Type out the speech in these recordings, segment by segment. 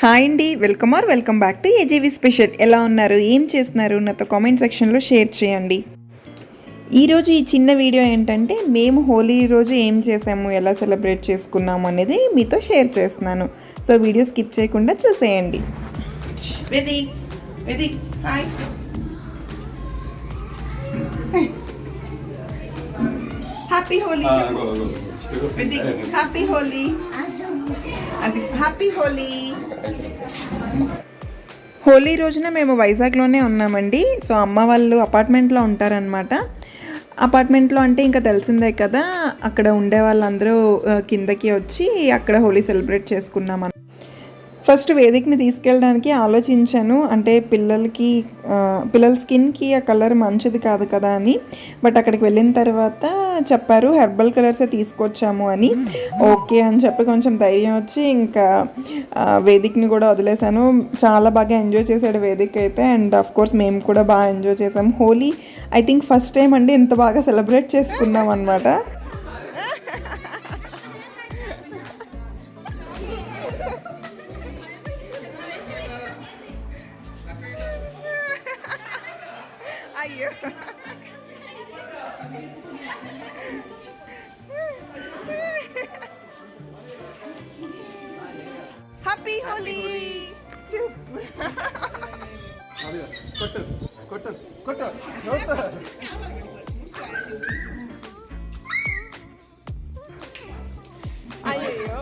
Hi అండి, welcome back to ఏజీవీ special. ఎలా ఉన్నారు, ఏం చేస్తున్నారు, నాతో కామెంట్ సెక్షన్లో షేర్ చేయండి. ఈరోజు ఈ చిన్న వీడియో ఏంటంటే మేము హోలీ రోజు ఏం చేసాము, ఎలా సెలబ్రేట్ చేసుకున్నాము అనేది మీతో షేర్ చేస్తున్నాను. సో వీడియో స్కిప్ చేయకుండా చూసేయండి. Happy Holi, happy Holi, happy Holi. Holi రోజున మేము వైజాగ్లోనే ఉన్నామండి. సో అమ్మ వాళ్ళు అపార్ట్మెంట్లో ఉంటారనమాట. అపార్ట్మెంట్లో అంటే ఇంకా తెలిసిందే కదా, అక్కడ ఉండే వాళ్ళందరూ కిందకి వచ్చి అక్కడ హోలీ సెలబ్రేట్ చేసుకున్నాం. ఫస్ట్ వేదికని తీసుకెళ్ళడానికి ఆలోచించాను, అంటే పిల్లల స్కిన్కి ఆ కలర్ మంచిది కాదు కదా అని. బట్ అక్కడికి వెళ్ళిన తర్వాత చెప్పారు హెర్బల్ కలర్సే తీసుకొచ్చాము అని. ఓకే అని చెప్పి కొంచెం ధైర్యం వచ్చి ఇంకా వేదికని కూడా వదిలేశాను. చాలా బాగా ఎంజాయ్ చేశాడు వేదిక అయితే, అండ్ ఆఫ్ కోర్స్ మేము కూడా బాగా ఎంజాయ్ చేసాము. Holi I think first time అండి ఇంత బాగా సెలబ్రేట్ చేసుకున్నాం అనమాట. అయ్యో, హ్యాపీ హోలీ. అయ్యో,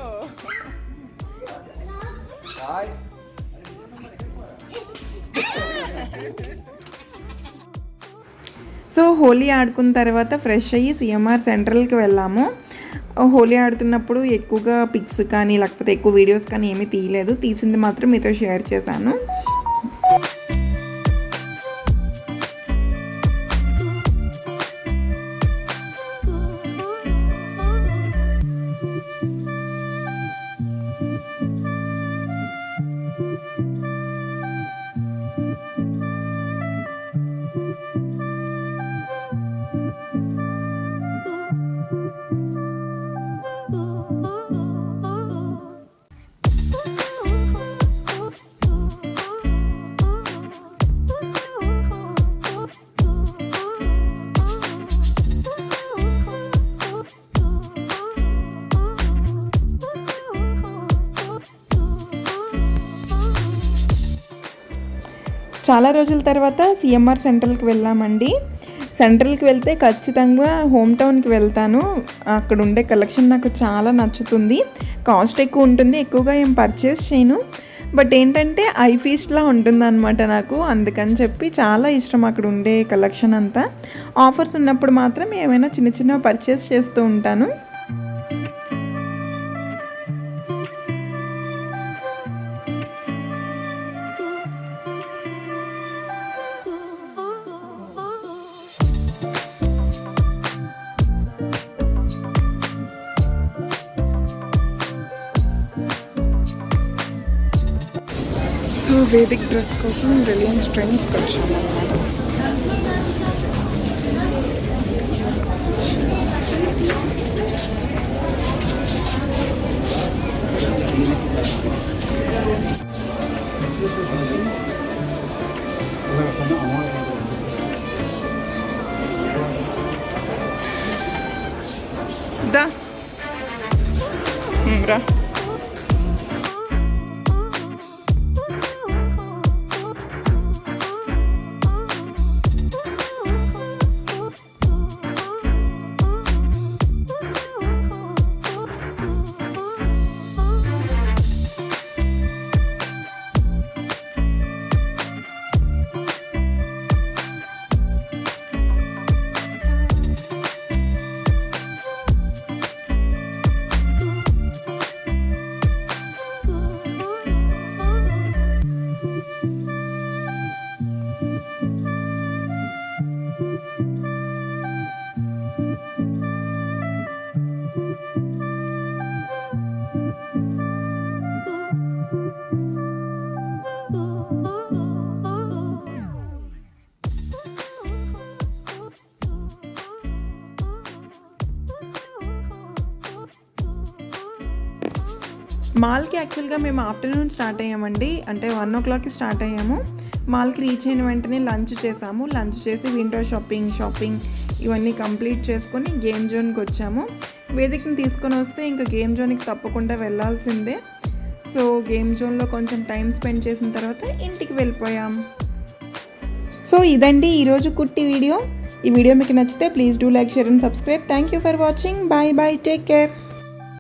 సో హోలీ ఆడుకున్న తర్వాత ఫ్రెష్ అయ్యి CMR సెంట్రల్కి వెళ్ళాము. హోలీ ఆడుతున్నప్పుడు ఎక్కువగా పిక్స్ కానీ లేకపోతే ఎక్కువ వీడియోస్ కానీ ఏమీ తీయలేదు, తీసింది మాత్రం మీతో షేర్ చేశాను. చాలా రోజుల తర్వాత CMR సెంట్రల్కి వెళ్ళామండి. సెంట్రల్కి వెళ్తే ఖచ్చితంగా హోమ్ టౌన్కి వెళ్తాను. అక్కడ ఉండే కలెక్షన్ నాకు చాలా నచ్చుతుంది. కాస్ట్ ఎక్కువ ఉంటుంది, ఎక్కువగా ఏం పర్చేస్ చేయను. బట్ ఏంటంటే ఐ ఫీస్ట్లా ఉంటుందన్నమాట నాకు. అందుకని చెప్పి చాలా ఇష్టం అక్కడ ఉండే కలెక్షన్ అంతా. ఆఫర్స్ ఉన్నప్పుడు మాత్రం ఏమైనా చిన్న పర్చేస్ చేస్తూ ఉంటాను. సో వేదిక్ డ్రెస్ కోసం రిలయన్స్ ట్రెండ్స్కి వచ్చాము అన్నమాట. దా రా. మాల్కి యాక్చువల్గా మేము ఆఫ్టర్నూన్ స్టార్ట్ అయ్యామండి, అంటే 1 o'clockకి స్టార్ట్ అయ్యాము. మాల్కి రీచ్ అయిన వెంటనే లంచ్ చేసాము. లంచ్ చేసి విండో షాపింగ్ ఇవన్నీ కంప్లీట్ చేసుకొని గేమ్ జోన్కి వచ్చాము. వేదికని తీసుకొని వస్తే ఇంకా గేమ్ జోన్కి తప్పకుండా వెళ్ళాల్సిందే. సో గేమ్ జోన్లో కొంచెం టైం స్పెండ్ చేసిన తర్వాత ఇంటికి వెళ్ళిపోయాం. సో ఇదండి ఈరోజు కుట్టి వీడియో. ఈ వీడియో మీకు నచ్చితే please do like, share and subscribe. Thank you for watching. Bye bye, take care.